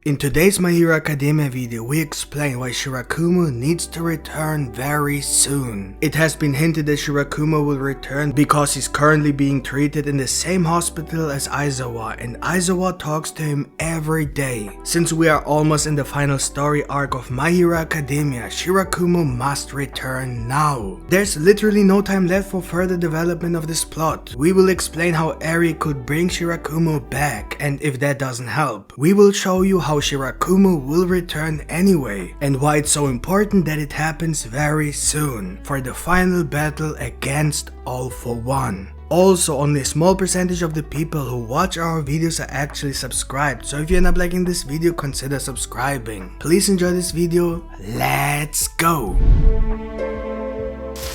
In today's My Hero Academia video, we explain why Shirakumo needs to return very soon. It has been hinted that Shirakumo will return because he's currently being treated in the same hospital as Aizawa, and Aizawa talks to him every day. Since we are almost in the final story arc of My Hero Academia, Shirakumo must return now. There's literally no time left for further development of this plot. We will explain how Eri could bring Shirakumo back, and if that doesn't help, we will show you how Shirakumo will return anyway, and why it's so important that it happens very soon, for the final battle against All For One. Also, only a small percentage of the people who watch our videos are actually subscribed, so if you're not liking this video, consider subscribing. Please enjoy this video, let's go!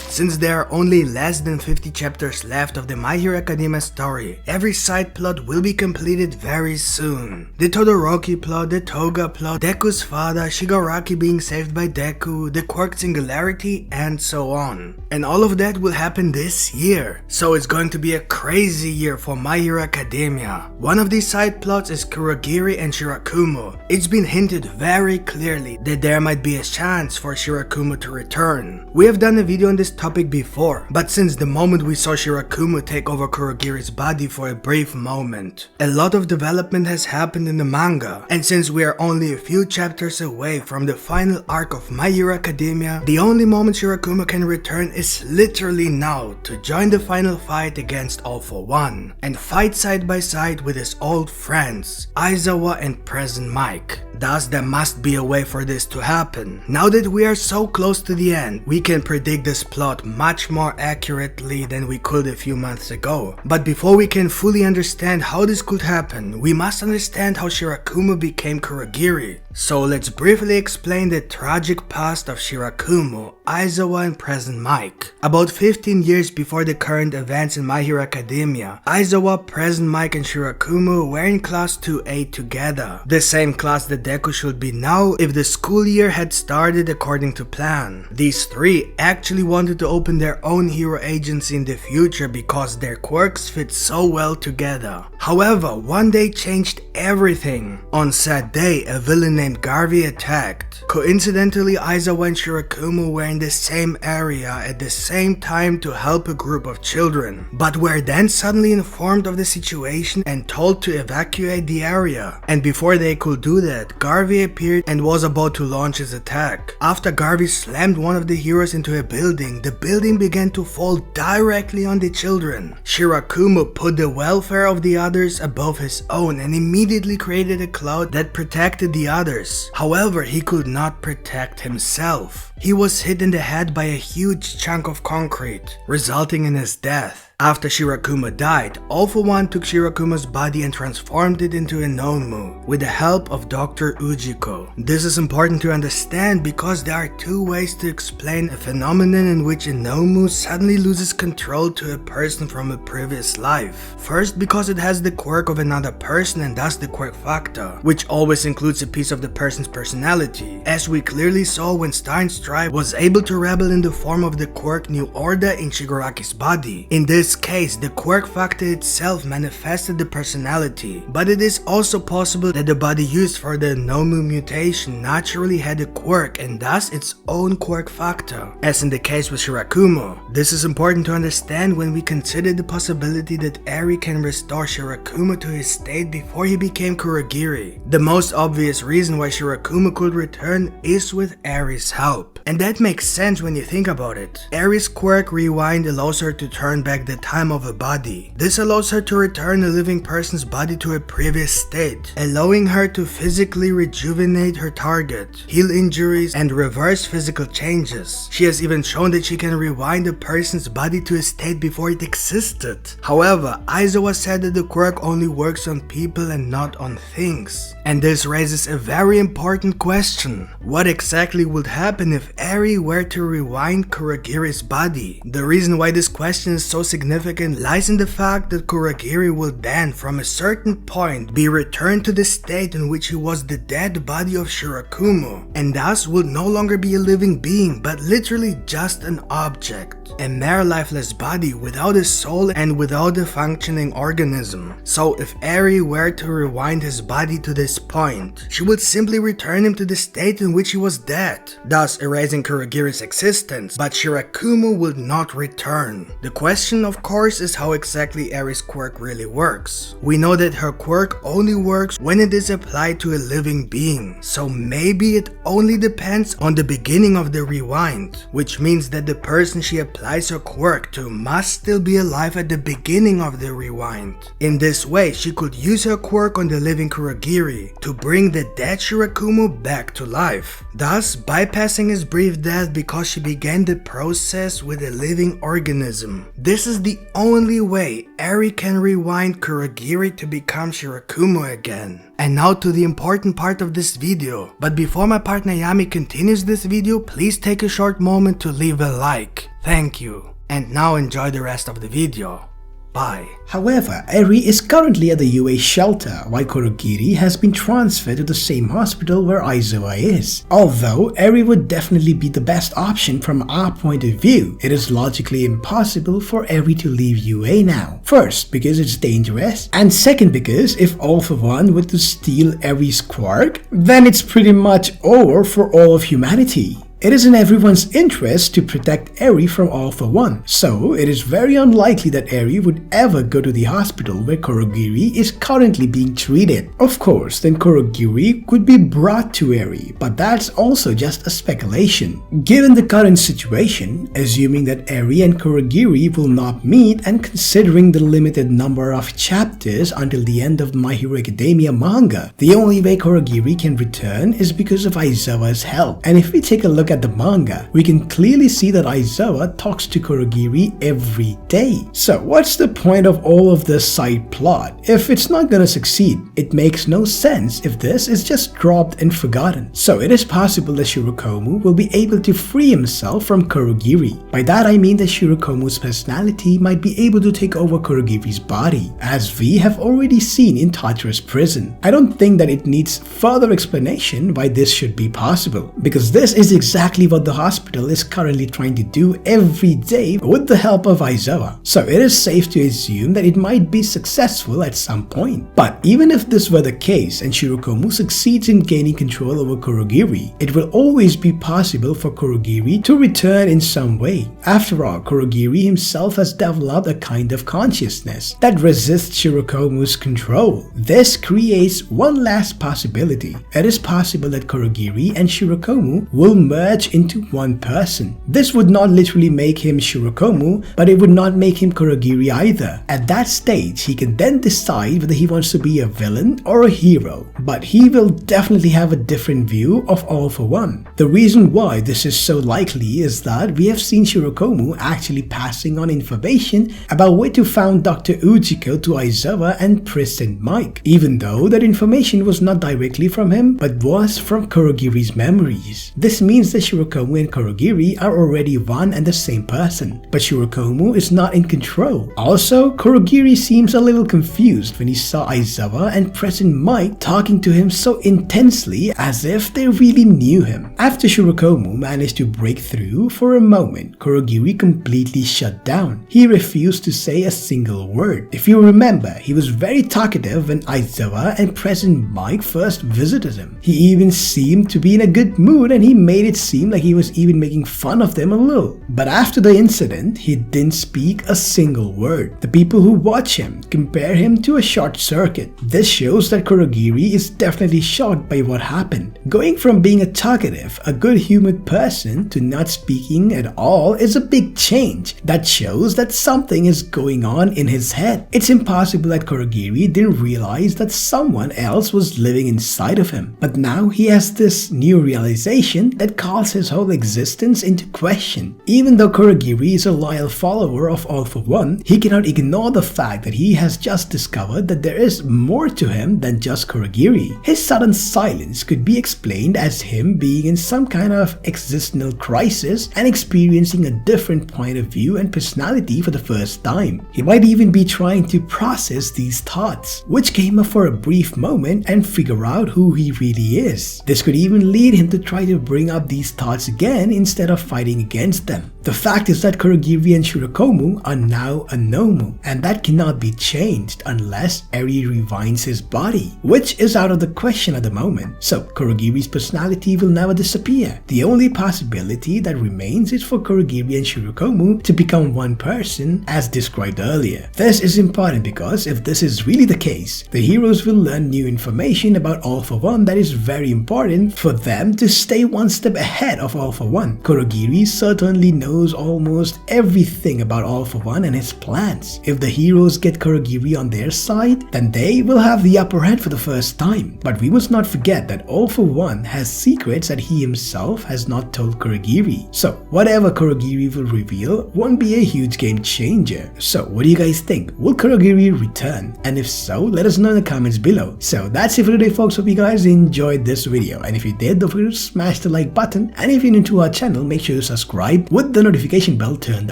Since there are only less than 50 chapters left of the My Hero Academia story, every side plot will be completed very soon. The Todoroki plot, the Toga plot, Deku's father, Shigaraki being saved by Deku, the Quirk singularity, and so on. And all of that will happen this year, so it's going to be a crazy year for My Hero Academia. One of these side plots is Kurogiri and Shirakumo. It's been hinted very clearly that there might be a chance for Shirakumo to return. We have done a video on this topic before, but since the moment we saw Shirakumo take over Kurogiri's body for a brief moment, a lot of development has happened in the manga, and since we are only a few chapters away from the final arc of My Hero Academia, the only moment Shirakumo can return is literally now to join the final fight against All For One, and fight side by side with his old friends, Aizawa and Present Mike. Thus, there must be a way for this to happen. Now that we are so close to the end, we can predict this plot much more accurately than we could a few months ago. But before we can fully understand how this could happen, we must understand how Shirakumo became Kurogiri. So let's briefly explain the tragic past of Shirakumo, Aizawa and Present Mike. About 15 years before the current events in My Hero Academia, Aizawa, Present Mike and Shirakumo were in class 2A together. The same class that Deku should be now if the school year had started according to plan. These three actually wanted to open their own hero agency in the future because their quirks fit so well together. However, one day changed everything. On said day, a villain named Garvey attacked. Coincidentally, Aizawa and Shirakumo were in the same area at the same time to help a group of children, but were then suddenly informed of the situation and told to evacuate the area. And before they could do that, Garvey appeared and was about to launch his attack. After Garvey slammed one of the heroes into a building, the building began to fall directly on the children. Shirakumo put the welfare of the others above his own and immediately created a cloud that protected the others. However, he could not protect himself. He was hit in the head by a huge chunk of concrete, resulting in his death. After Shirakumo died, All For One took Shirakumo's body and transformed it into a Nomu with the help of Dr. Ujiko. This is important to understand because there are two ways to explain a phenomenon in which a Nomu suddenly loses control to a person from a previous life. First, because it has the quirk of another person and thus the quirk factor, which always includes a piece of the person's personality, as we clearly saw when Stein's tribe was able to rebel in the form of the quirk New Order in Shigaraki's body. In this case, the quirk factor itself manifested the personality, but it is also possible that the body used for the Nomu mutation naturally had a quirk and thus its own quirk factor, as in the case with Shirakumo. This is important to understand when we consider the possibility that Eri can restore Shirakumo to his state before he became Kurogiri. The most obvious reason why Shirakumo could return is with Eri's help. And that makes sense when you think about it. Eri's quirk Rewind allows her to turn back the time of a body. This allows her to return a living person's body to a previous state, allowing her to physically rejuvenate her target, heal injuries, and reverse physical changes. She has even shown that she can rewind a person's body to a state before it existed. However, Aizawa said that the quirk only works on people and not on things. And this raises a very important question. What exactly would happen if Eri were to rewind Kurogiri's body? The reason why this question is so significant significant lies in the fact that Kurogiri will then, from a certain point, be returned to the state in which he was the dead body of Shirakumo, and thus will no longer be a living being but literally just an object. A mere lifeless body without a soul and without a functioning organism. So if Eri were to rewind his body to this point, she would simply return him to the state in which he was dead, thus erasing Kurogiri's existence, but Shirakumo would not return. The question of course is how exactly Eri's quirk really works. We know that her quirk only works when it is applied to a living being, so maybe it only depends on the beginning of the rewind, which means that the person she applies her quirk to must still be alive at the beginning of the rewind. In this way, she could use her quirk on the living Kurogiri to bring the dead Shirakumo back to life, thus bypassing his brief death because she began the process with a living organism. This is the only way Eri can rewind Kurogiri to become Shirakumo again. And now to the important part of this video. But before my partner Yami continues this video, please take a short moment to leave a like. Thank you. And now enjoy the rest of the video. Bye. However, Eri is currently at the UA shelter, while Kurogiri has been transferred to the same hospital where Aizawa is. Although Eri would definitely be the best option from our point of view, it is logically impossible for Eri to leave UA now. First, because it's dangerous, and second because if All For One were to steal Eri's quirk, then it's pretty much over for all of humanity. It is in everyone's interest to protect Eri from All For One, so it is very unlikely that Eri would ever go to the hospital where Kurogiri is currently being treated. Of course, then Kurogiri could be brought to Eri, but that's also just a speculation. Given the current situation, assuming that Eri and Kurogiri will not meet and considering the limited number of chapters until the end of My Hero Academia manga, the only way Kurogiri can return is because of Aizawa's help. And if we take a look at the manga, we can clearly see that Aizawa talks to Kurogiri every day. So what's the point of all of this side plot if it's not gonna succeed? It makes no sense if this is just dropped and forgotten. So it is possible that Shirakumo will be able to free himself from Kurogiri. By that I mean that Shirakumo's personality might be able to take over Kurogiri's body, as we have already seen in Tatara's prison. I don't think that it needs further explanation why this should be possible, because this is exactly what the hospital is currently trying to do every day with the help of Aizawa. So it is safe to assume that it might be successful at some point. But even if this were the case and Shirakumo succeeds in gaining control over Kurogiri, it will always be possible for Kurogiri to return in some way. After all, Kurogiri himself has developed a kind of consciousness that resists Shirakumo's control. This creates one last possibility. It is possible that Kurogiri and Shirakumo will merge into one person. This would not literally make him Shirakumo, but it would not make him Kurogiri either. At that stage, he can then decide whether he wants to be a villain or a hero, but he will definitely have a different view of All For One. The reason why this is so likely is that we have seen Shirakumo actually passing on information about where to find Dr. Ujiko to Aizawa and President Mike, even though that information was not directly from him, but was from Kurogiri's memories. This means that Shirakumo and Kurogiri are already one and the same person, but Shirakumo is not in control. Also, Kurogiri seems a little confused when he saw Aizawa and President Mike talking to him so intensely as if they really knew him. After Shirakumo managed to break through, for a moment, Kurogiri completely shut down. He refused to say a single word. If you remember, he was very talkative when Aizawa and President Mike first visited him. He even seemed to be in a good mood and he made it seem like he was even making fun of them a little. But after the incident, he didn't speak a single word. The people who watch him compare him to a short circuit. This shows that Kurogiri is definitely shocked by what happened. Going from being a talkative, a good-humored person to not speaking at all is a big change. That shows that something is going on in his head. It's impossible that Kurogiri didn't realize that someone else was living inside of him. But now he has this new realization that causes calls his whole existence into question. Even though Kurogiri is a loyal follower of All For One, he cannot ignore the fact that he has just discovered that there is more to him than just Kurogiri. His sudden silence could be explained as him being in some kind of existential crisis and experiencing a different point of view and personality for the first time. He might even be trying to process these thoughts, which came up for a brief moment, and figure out who he really is. This could even lead him to try to bring up these thoughts again instead of fighting against them. The fact is that Kurogiri and Shirakumo are now a Nomu, and that cannot be changed unless Eri rewinds his body, which is out of the question at the moment. So Kurogiri's personality will never disappear. The only possibility that remains is for Kurogiri and Shirakumo to become one person as described earlier. This is important because if this is really the case, the heroes will learn new information about All For One that is very important for them to stay one step ahead of All For One. Kurogiri certainly knows almost everything about All For One and his plans. If the heroes get Kurogiri on their side, then they will have the upper hand for the first time. But we must not forget that All For One has secrets that he himself has not told Kurogiri. So whatever Kurogiri will reveal won't be a huge game changer. So what do you guys think? Will Kurogiri return? And if so, let us know in the comments below. So that's it for today, folks. Hope you guys enjoyed this video, and if you did, don't forget to smash the like button, and if you're new to our channel, make sure to subscribe with the notification bell turned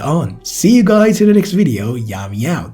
on. See you guys in the next video. Yami out.